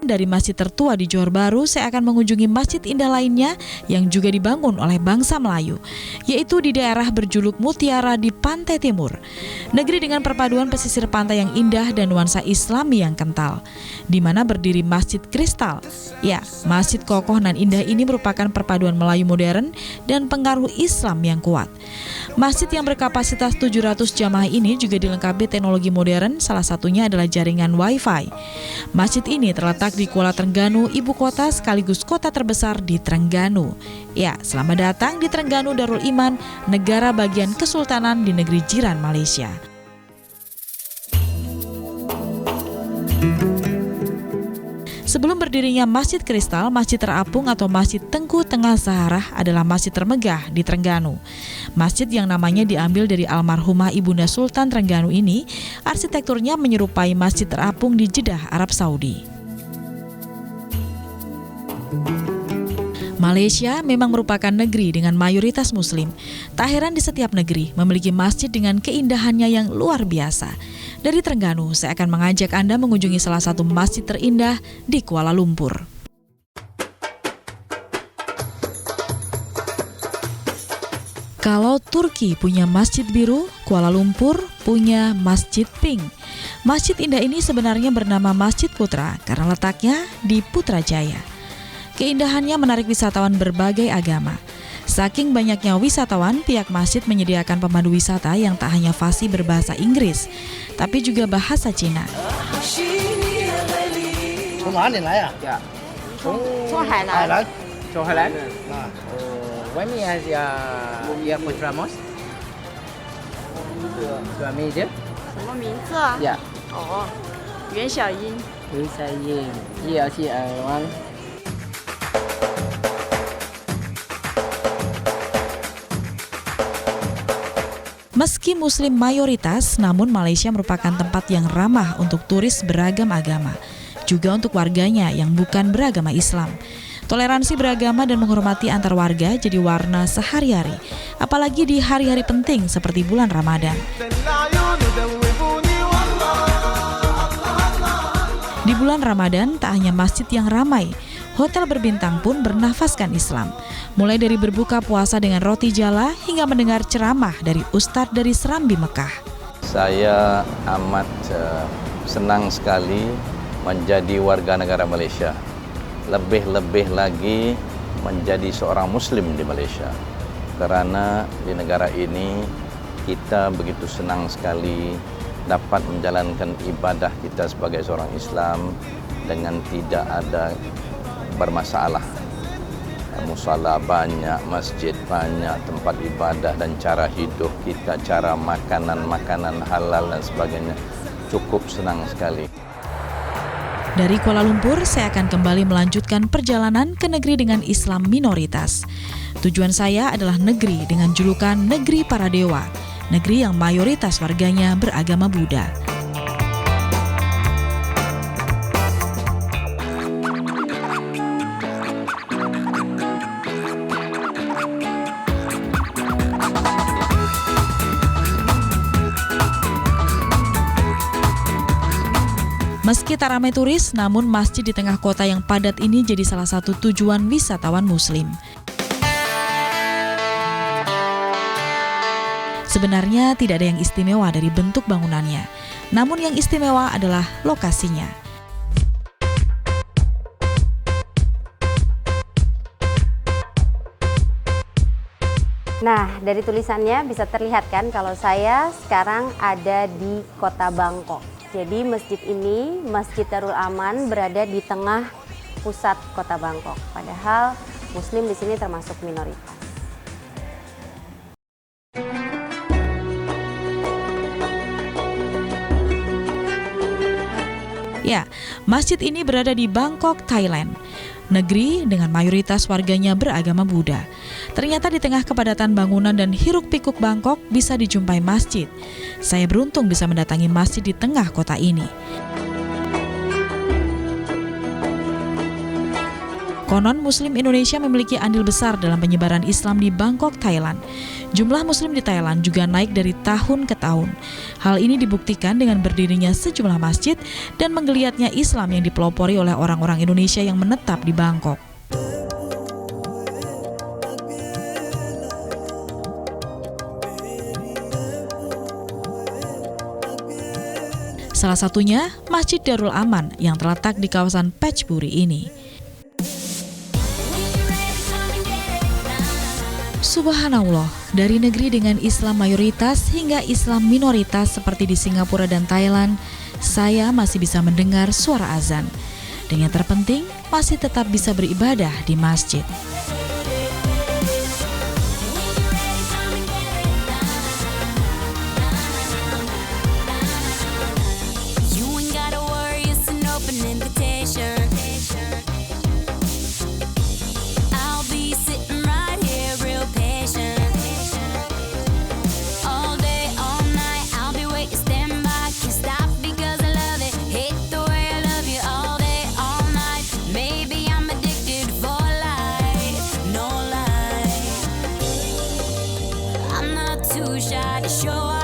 dari masjid tertua di Johor Bahru, saya akan mengunjungi masjid indah lainnya yang juga dibangun oleh bangsa Melayu, yaitu di daerah berjuluk Mutiara di Pantai Timur. Negeri dengan perpaduan pesisir pantai yang indah dan nuansa Islami yang kental, di mana berdiri Masjid Kristal. Ya, masjid kokoh nan indah ini merupakan perpaduan Melayu modern dan pengaruh Islam yang kuat. Masjid yang berkapasitas 700 jamaah ini juga dilengkapi teknologi modern, salah satunya adalah jaringan Wi-Fi. Masjid ini terletak di Kuala Terengganu, ibu kota sekaligus kota terbesar di Terengganu. Ya, selamat datang di Terengganu Darul Iman, negara bagian kesultanan di negeri jiran Malaysia. Sebelum berdirinya Masjid Kristal, Masjid Terapung atau Masjid Tengku Tengah Zahrah adalah masjid termegah di Terengganu. Masjid yang namanya diambil dari almarhumah Ibunda Sultan Terengganu ini, arsitekturnya menyerupai Masjid Terapung di Jeddah, Arab Saudi. Malaysia memang merupakan negeri dengan mayoritas Muslim. Tak heran di setiap negeri memiliki masjid dengan keindahannya yang luar biasa. Dari Terengganu, saya akan mengajak Anda mengunjungi salah satu masjid terindah di Kuala Lumpur. Kalau Turki punya Masjid Biru, Kuala Lumpur punya Masjid Pink. Masjid indah ini sebenarnya bernama Masjid Putra karena letaknya di Putrajaya. Keindahannya menarik wisatawan berbagai agama. Saking banyaknya wisatawan, pihak masjid menyediakan pemandu wisata yang tak hanya fasih berbahasa Inggris, tapi juga bahasa Cina. 从哪里来呀？从海南。海南。从海南。啊，外面ya Putra Mos. Suami dia? 什么名字啊？ Ya. 哦，袁小英。 Saya Iya si Awan. Meski Muslim mayoritas, namun Malaysia merupakan tempat yang ramah untuk turis beragam agama, juga untuk warganya yang bukan beragama Islam. Toleransi beragama dan menghormati antar warga jadi warna sehari-hari, apalagi di hari-hari penting seperti bulan Ramadan. Di bulan Ramadan, tak hanya masjid yang ramai, hotel berbintang pun bernafaskan Islam. Mulai dari berbuka puasa dengan roti jala hingga mendengar ceramah dari ustadz dari Serambi Mekah. Saya amat senang sekali menjadi warga negara Malaysia. Lebih-lebih lagi menjadi seorang Muslim di Malaysia. Karena di negara ini kita begitu senang sekali dapat menjalankan ibadah kita sebagai seorang Islam dengan tidak ada bermasalah. Musala banyak, masjid banyak, tempat ibadah dan cara hidup kita, cara makanan halal dan sebagainya. Cukup senang sekali. Dari Kuala Lumpur, saya akan kembali melanjutkan perjalanan ke negeri dengan Islam minoritas. Tujuan saya adalah negeri dengan julukan Negeri Para Dewa, negeri yang mayoritas warganya beragama Buddha. Meski tak ramai turis, namun masjid di tengah kota yang padat ini jadi salah satu tujuan wisatawan Muslim. Sebenarnya tidak ada yang istimewa dari bentuk bangunannya, namun yang istimewa adalah lokasinya. Nah, dari tulisannya bisa terlihat kan kalau saya sekarang ada di Kota Bangkok. Jadi masjid ini, Masjid Darul Aman, berada di tengah pusat Kota Bangkok. Padahal Muslim di sini termasuk minoritas. Ya, masjid ini berada di Bangkok, Thailand. Negeri dengan mayoritas warganya beragama Buddha. Ternyata di tengah kepadatan bangunan dan hiruk-pikuk Bangkok bisa dijumpai masjid. Saya beruntung bisa mendatangi masjid di tengah kota ini. Konon Muslim Indonesia memiliki andil besar dalam penyebaran Islam di Bangkok, Thailand. Jumlah Muslim di Thailand juga naik dari tahun ke tahun. Hal ini dibuktikan dengan berdirinya sejumlah masjid dan menggeliatnya Islam yang dipelopori oleh orang-orang Indonesia yang menetap di Bangkok. Salah satunya Masjid Darul Aman yang terletak di kawasan Phetchaburi ini. Subhanallah, dari negeri dengan Islam mayoritas hingga Islam minoritas seperti di Singapura dan Thailand, saya masih bisa mendengar suara azan. Dan yang terpenting, masih tetap bisa beribadah di masjid. Too shy to show